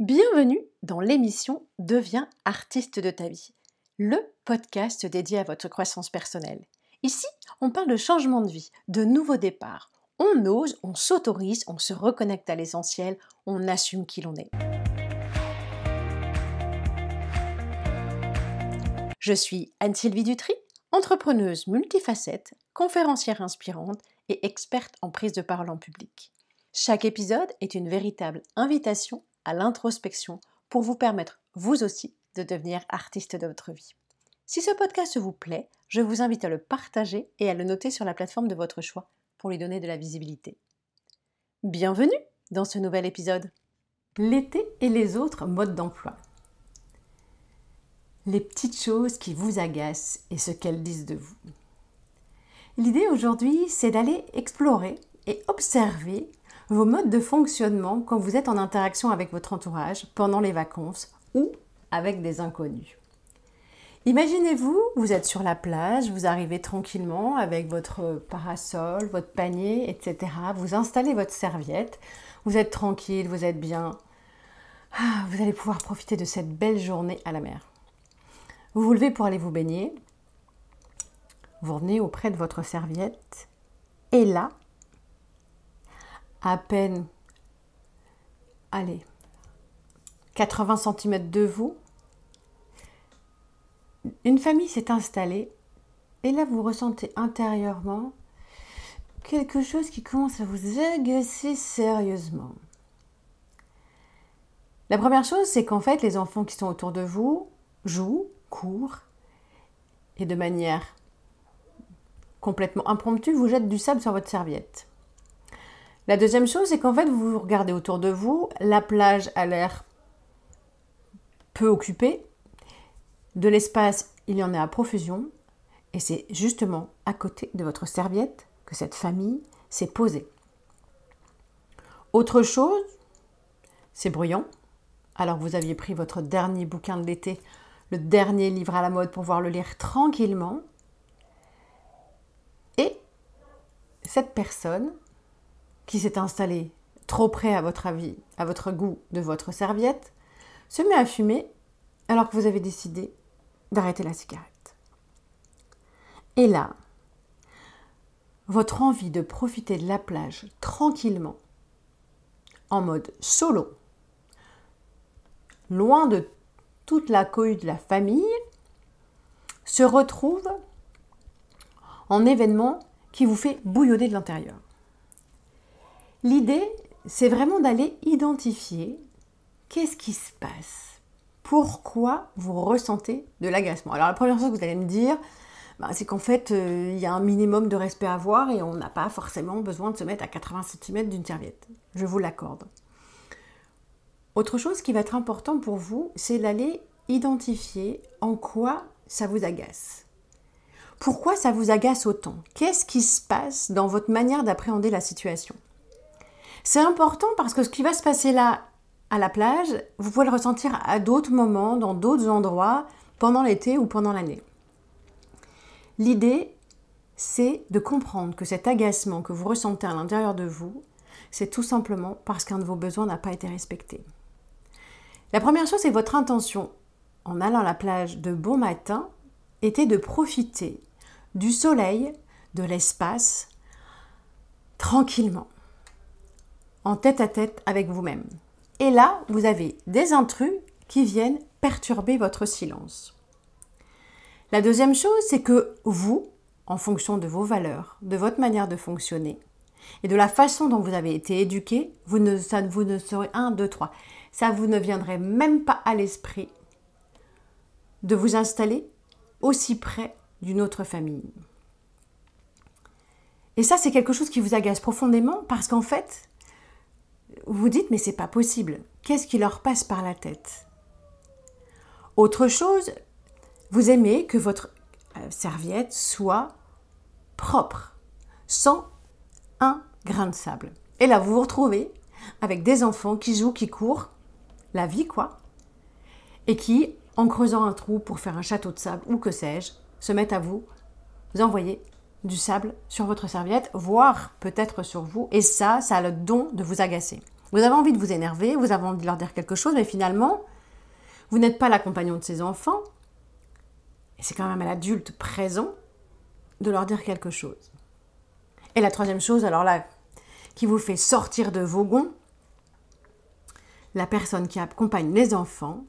Bienvenue dans l'émission Deviens artiste de ta vie, le podcast dédié à votre croissance personnelle. Ici, on parle de changement de vie, de nouveaux départs. On ose, on s'autorise, on se reconnecte à l'essentiel, on assume qui l'on est. Je suis Anne-Sylvie Dutry, entrepreneuse multifacette, conférencière inspirante et experte en prise de parole en public. Chaque épisode est une véritable invitation à l'introspection pour vous permettre, vous aussi, de devenir artiste de votre vie. Si ce podcast vous plaît, je vous invite à le partager et à le noter sur la plateforme de votre choix pour lui donner de la visibilité. Bienvenue dans ce nouvel épisode. L'été et les autres modes d'emploi. Les petites choses qui vous agacent et ce qu'elles disent de vous. L'idée aujourd'hui, c'est d'aller explorer et observer vos modes de fonctionnement quand vous êtes en interaction avec votre entourage pendant les vacances ou avec des inconnus. Imaginez-vous, vous êtes sur la plage, vous arrivez tranquillement avec votre parasol, votre panier, etc. Vous installez votre serviette, vous êtes tranquille, vous êtes bien. Vous allez pouvoir profiter de cette belle journée à la mer. Vous vous levez pour aller vous baigner, vous revenez auprès de votre serviette et là, à peine, 80 cm de vous, une famille s'est installée et là vous ressentez intérieurement quelque chose qui commence à vous agacer sérieusement. La première chose, c'est qu'en fait, les enfants qui sont autour de vous jouent, courent et de manière complètement impromptue, vous jettent du sable sur votre serviette. La deuxième chose, c'est qu'en fait, vous regardez autour de vous, la plage a l'air peu occupée, de l'espace, il y en a à profusion, et c'est justement à côté de votre serviette que cette famille s'est posée. Autre chose, c'est bruyant, alors que vous aviez pris votre dernier bouquin de l'été, le dernier livre à la mode pour pouvoir le lire tranquillement, et cette personne qui s'est installée trop près à votre avis, à votre goût de votre serviette, se met à fumer alors que vous avez décidé d'arrêter la cigarette. Et là, votre envie de profiter de la plage tranquillement, en mode solo, loin de toute la cohue de la famille, se retrouve en événement qui vous fait bouillonner de l'intérieur. L'idée, c'est vraiment d'aller identifier qu'est-ce qui se passe. Pourquoi vous ressentez de l'agacement. Alors la première chose que vous allez me dire, c'est qu'en fait, il y a un minimum de respect à avoir et on n'a pas forcément besoin de se mettre à 80 cm d'une serviette. Je vous l'accorde. Autre chose qui va être important pour vous, c'est d'aller identifier en quoi ça vous agace. Pourquoi ça vous agace autant? Qu'est-ce qui se passe dans votre manière d'appréhender la situation? C'est important parce que ce qui va se passer là, à la plage, vous pouvez le ressentir à d'autres moments, dans d'autres endroits, pendant l'été ou pendant l'année. L'idée, c'est de comprendre que cet agacement que vous ressentez à l'intérieur de vous, c'est tout simplement parce qu'un de vos besoins n'a pas été respecté. La première chose, c'est que votre intention, en allant à la plage de bon matin, était de profiter du soleil, de l'espace, tranquillement, en tête-à-tête avec vous-même. Et là, vous avez des intrus qui viennent perturber votre silence. La deuxième chose, c'est que vous, en fonction de vos valeurs, de votre manière de fonctionner et de la façon dont vous avez été éduqué, vous ne serez 1, 2, 3. Ça vous ne viendrait même pas à l'esprit de vous installer aussi près d'une autre famille. Et ça, c'est quelque chose qui vous agace profondément parce qu'en fait, vous vous dites, mais c'est pas possible. Qu'est-ce qui leur passe par la tête? Autre chose, vous aimez que votre serviette soit propre, sans un grain de sable. Et là, vous vous retrouvez avec des enfants qui jouent, qui courent, la vie quoi, et qui, en creusant un trou pour faire un château de sable ou que sais-je, se mettent à vous envoyer du sable sur votre serviette, voire peut-être sur vous, et ça a le don de vous agacer. Vous avez envie de vous énerver, vous avez envie de leur dire quelque chose, mais finalement, vous n'êtes pas la compagnon de ces enfants. Et c'est quand même à l'adulte présent de leur dire quelque chose. Et la troisième chose, alors là, qui vous fait sortir de vos gonds, la personne qui accompagne les enfants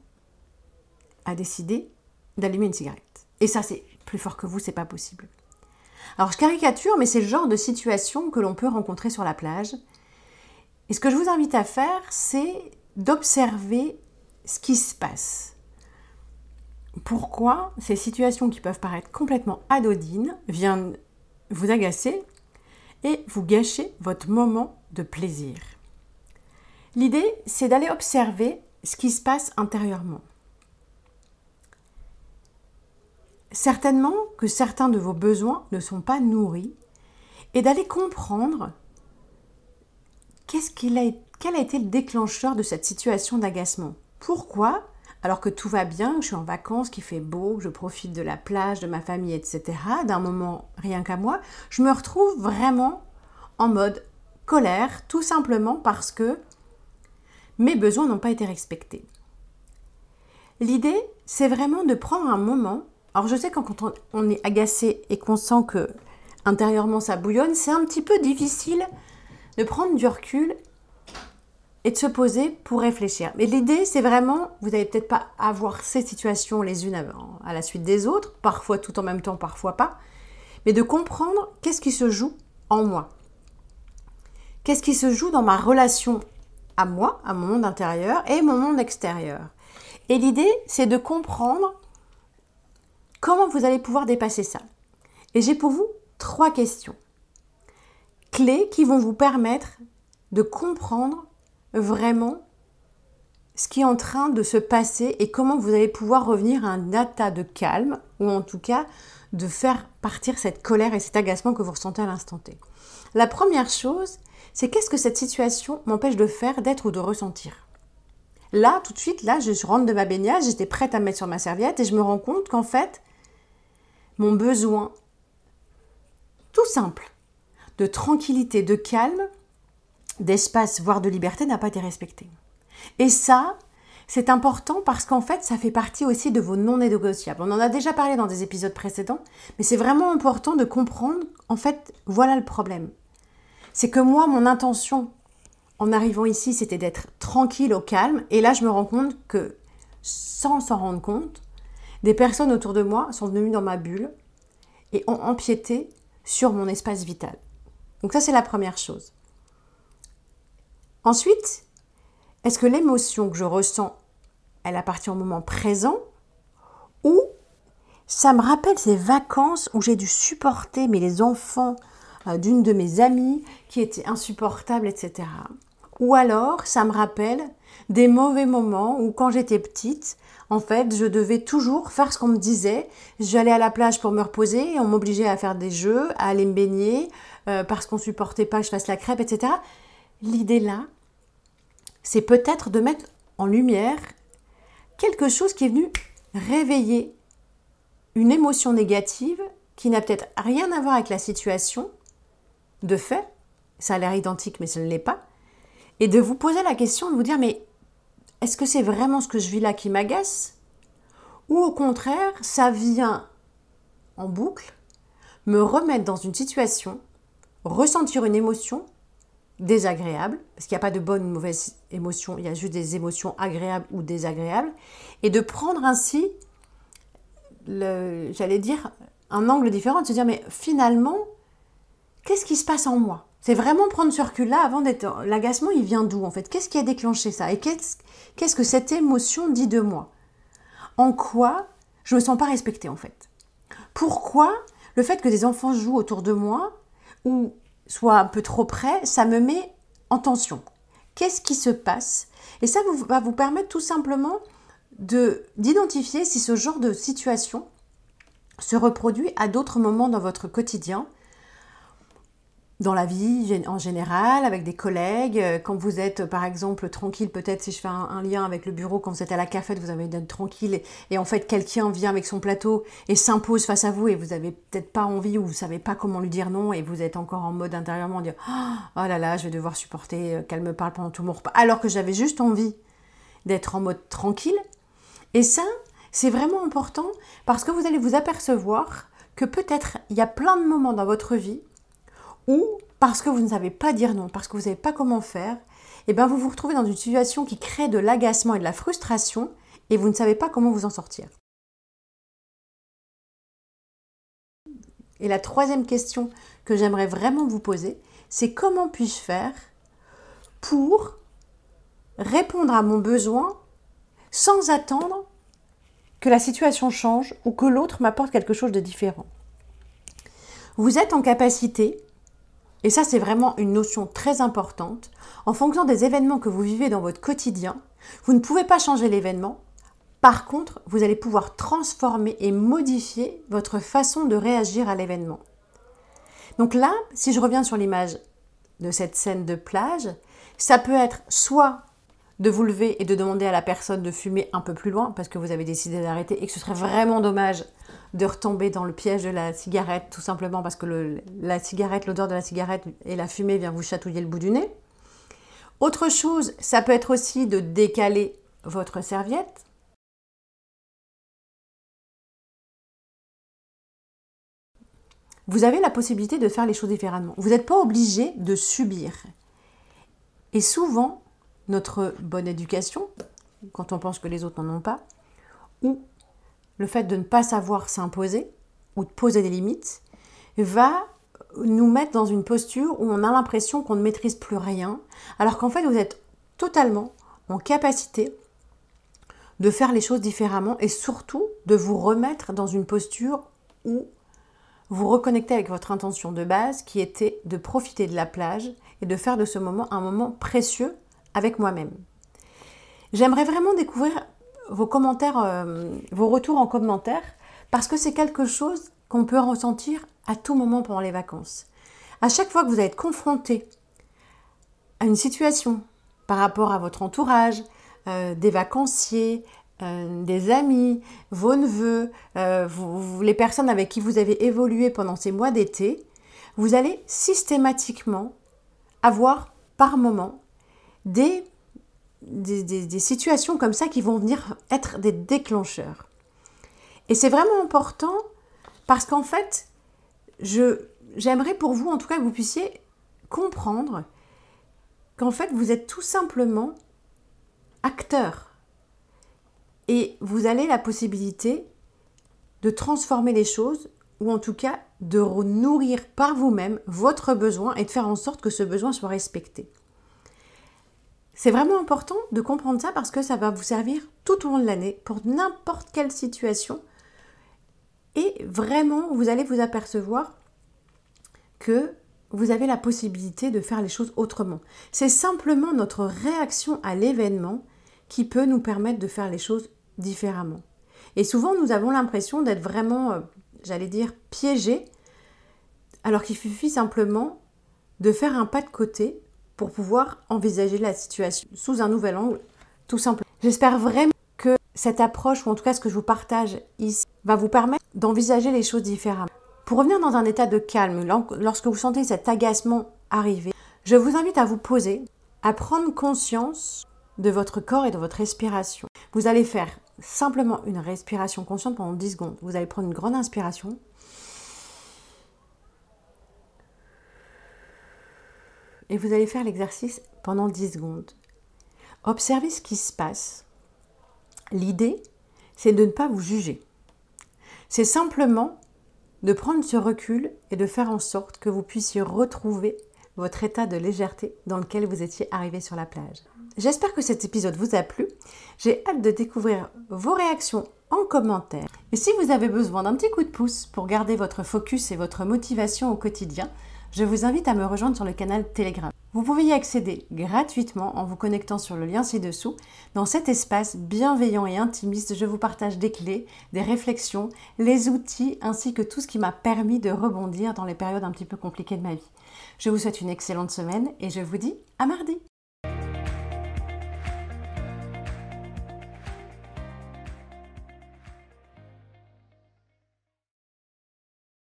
a décidé d'allumer une cigarette. Et ça, c'est plus fort que vous, c'est pas possible. Alors, je caricature, mais c'est le genre de situation que l'on peut rencontrer sur la plage. Et ce que je vous invite à faire, c'est d'observer ce qui se passe. Pourquoi ces situations qui peuvent paraître complètement anodines viennent vous agacer et vous gâcher votre moment de plaisir. L'idée, c'est d'aller observer ce qui se passe intérieurement. Certainement que certains de vos besoins ne sont pas nourris et d'aller comprendre quel a été le déclencheur de cette situation d'agacement. Pourquoi, alors que tout va bien, que je suis en vacances, qu'il fait beau, que je profite de la plage, de ma famille, etc., d'un moment rien qu'à moi, je me retrouve vraiment en mode colère, tout simplement parce que mes besoins n'ont pas été respectés. L'idée, c'est vraiment de prendre un moment. Alors je sais que quand on est agacé et qu'on sent que intérieurement ça bouillonne, c'est un petit peu difficile de prendre du recul et de se poser pour réfléchir. Mais l'idée, c'est vraiment, vous n'allez peut-être pas avoir ces situations les unes à la suite des autres, parfois tout en même temps, parfois pas, mais de comprendre qu'est-ce qui se joue en moi. Qu'est-ce qui se joue dans ma relation à moi, à mon monde intérieur et mon monde extérieur. Et l'idée, c'est de comprendre comment vous allez pouvoir dépasser ça. Et j'ai pour vous 3 questions clés qui vont vous permettre de comprendre vraiment ce qui est en train de se passer et comment vous allez pouvoir revenir à un état de calme ou en tout cas de faire partir cette colère et cet agacement que vous ressentez à l'instant T. La première chose, c'est qu'est-ce que cette situation m'empêche de faire, d'être ou de ressentir. Là, tout de suite, là, je rentre de ma baignade, j'étais prête à me mettre sur ma serviette et je me rends compte qu'en fait, mon besoin, tout simple, de tranquillité, de calme, d'espace, voire de liberté, n'a pas été respecté. Et ça, c'est important parce qu'en fait, ça fait partie aussi de vos non négociables. On en a déjà parlé dans des épisodes précédents, mais c'est vraiment important de comprendre, en fait, voilà le problème. C'est que moi, mon intention, en arrivant ici, c'était d'être tranquille, au calme. Et là, je me rends compte que, sans s'en rendre compte, des personnes autour de moi sont venues dans ma bulle et ont empiété sur mon espace vital. Donc ça, c'est la première chose. Ensuite, est-ce que l'émotion que je ressens, elle appartient au moment présent ou ça me rappelle ces vacances où j'ai dû supporter les enfants d'une de mes amies qui était insupportable, etc. Ou alors, ça me rappelle des mauvais moments où quand j'étais petite, en fait, je devais toujours faire ce qu'on me disait. J'allais à la plage pour me reposer et on m'obligeait à faire des jeux, à aller me baigner parce qu'on ne supportait pas que je fasse la crêpe, etc. L'idée là, c'est peut-être de mettre en lumière quelque chose qui est venu réveiller une émotion négative qui n'a peut-être rien à voir avec la situation. De fait, ça a l'air identique, mais ça ne l'est pas. Et de vous poser la question, de vous dire, mais est-ce que c'est vraiment ce que je vis là qui m'agace? Ou au contraire, ça vient en boucle me remettre dans une situation, ressentir une émotion désagréable, parce qu'il n'y a pas de bonne ou de mauvaise émotion, il y a juste des émotions agréables ou désagréables, et de prendre ainsi, j'allais dire, un angle différent, de se dire, mais finalement, qu'est-ce qui se passe en moi? C'est vraiment prendre ce recul-là avant d'être... L'agacement, il vient d'où en fait? Qu'est-ce qui a déclenché ça? Et qu'est-ce que cette émotion dit de moi? En quoi je ne me sens pas respectée en fait? Pourquoi le fait que des enfants jouent autour de moi ou soient un peu trop près, ça me met en tension? Qu'est-ce qui se passe? Et ça va vous permettre tout simplement d'identifier si ce genre de situation se reproduit à d'autres moments dans votre quotidien, dans la vie en général, avec des collègues, quand vous êtes par exemple tranquille, peut-être si je fais un lien avec le bureau, quand vous êtes à la cafette, vous avez d'être tranquille et en fait quelqu'un vient avec son plateau et s'impose face à vous et vous avez peut-être pas envie ou vous savez pas comment lui dire non et vous êtes encore en mode intérieurement dire oh là là, je vais devoir supporter qu'elle me parle pendant tout mon repas, alors que j'avais juste envie d'être en mode tranquille. Et ça, c'est vraiment important parce que vous allez vous apercevoir que peut-être il y a plein de moments dans votre vie ou parce que vous ne savez pas dire non, parce que vous ne savez pas comment faire, et bien vous vous retrouvez dans une situation qui crée de l'agacement et de la frustration et vous ne savez pas comment vous en sortir. Et la troisième question que j'aimerais vraiment vous poser, c'est comment puis-je faire pour répondre à mon besoin sans attendre que la situation change ou que l'autre m'apporte quelque chose de différent. Vous êtes en capacité, et ça c'est vraiment une notion très importante, en fonction des événements que vous vivez dans votre quotidien, vous ne pouvez pas changer l'événement. Par contre, vous allez pouvoir transformer et modifier votre façon de réagir à l'événement. Donc là, si je reviens sur l'image de cette scène de plage, ça peut être soit de vous lever et de demander à la personne de fumer un peu plus loin parce que vous avez décidé d'arrêter et que ce serait vraiment dommage de retomber dans le piège de la cigarette tout simplement parce que la cigarette, l'odeur de la cigarette et la fumée vient vous chatouiller le bout du nez. Autre chose, ça peut être aussi de décaler votre serviette. Vous avez la possibilité de faire les choses différemment. Vous n'êtes pas obligé de subir. Et souvent, notre bonne éducation, quand on pense que les autres n'en ont pas, ou le fait de ne pas savoir s'imposer ou de poser des limites, va nous mettre dans une posture où on a l'impression qu'on ne maîtrise plus rien, alors qu'en fait vous êtes totalement en capacité de faire les choses différemment et surtout de vous remettre dans une posture où vous reconnectez avec votre intention de base qui était de profiter de la plage et de faire de ce moment un moment précieux avec moi-même. J'aimerais vraiment découvrir vos commentaires, vos retours en commentaire, parce que c'est quelque chose qu'on peut ressentir à tout moment pendant les vacances. À chaque fois que vous allez être confronté à une situation par rapport à votre entourage, des vacanciers, des amis, vos neveux, les personnes avec qui vous avez évolué pendant ces mois d'été, vous allez systématiquement avoir par moment des situations comme ça qui vont venir être des déclencheurs. Et c'est vraiment important parce qu'en fait, j'aimerais pour vous, en tout cas, que vous puissiez comprendre qu'en fait, vous êtes tout simplement acteur. Et vous avez la possibilité de transformer les choses ou en tout cas de nourrir par vous-même votre besoin et de faire en sorte que ce besoin soit respecté. C'est vraiment important de comprendre ça parce que ça va vous servir tout au long de l'année pour n'importe quelle situation et vraiment vous allez vous apercevoir que vous avez la possibilité de faire les choses autrement. C'est simplement notre réaction à l'événement qui peut nous permettre de faire les choses différemment. Et souvent nous avons l'impression d'être vraiment, j'allais dire, piégés alors qu'il suffit simplement de faire un pas de côté pour pouvoir envisager la situation sous un nouvel angle, tout simplement. J'espère vraiment que cette approche, ou en tout cas ce que je vous partage ici, va vous permettre d'envisager les choses différemment. Pour revenir dans un état de calme, lorsque vous sentez cet agacement arriver, je vous invite à vous poser, à prendre conscience de votre corps et de votre respiration. Vous allez faire simplement une respiration consciente pendant 10 secondes. Vous allez prendre une grande inspiration. Et vous allez faire l'exercice pendant 10 secondes. Observez ce qui se passe. L'idée, c'est de ne pas vous juger. C'est simplement de prendre ce recul et de faire en sorte que vous puissiez retrouver votre état de légèreté dans lequel vous étiez arrivé sur la plage. J'espère que cet épisode vous a plu. J'ai hâte de découvrir vos réactions en commentaire. Et si vous avez besoin d'un petit coup de pouce pour garder votre focus et votre motivation au quotidien, je vous invite à me rejoindre sur le canal Telegram. Vous pouvez y accéder gratuitement en vous connectant sur le lien ci-dessous. Dans cet espace bienveillant et intimiste, je vous partage des clés, des réflexions, les outils ainsi que tout ce qui m'a permis de rebondir dans les périodes un petit peu compliquées de ma vie. Je vous souhaite une excellente semaine et je vous dis à mardi.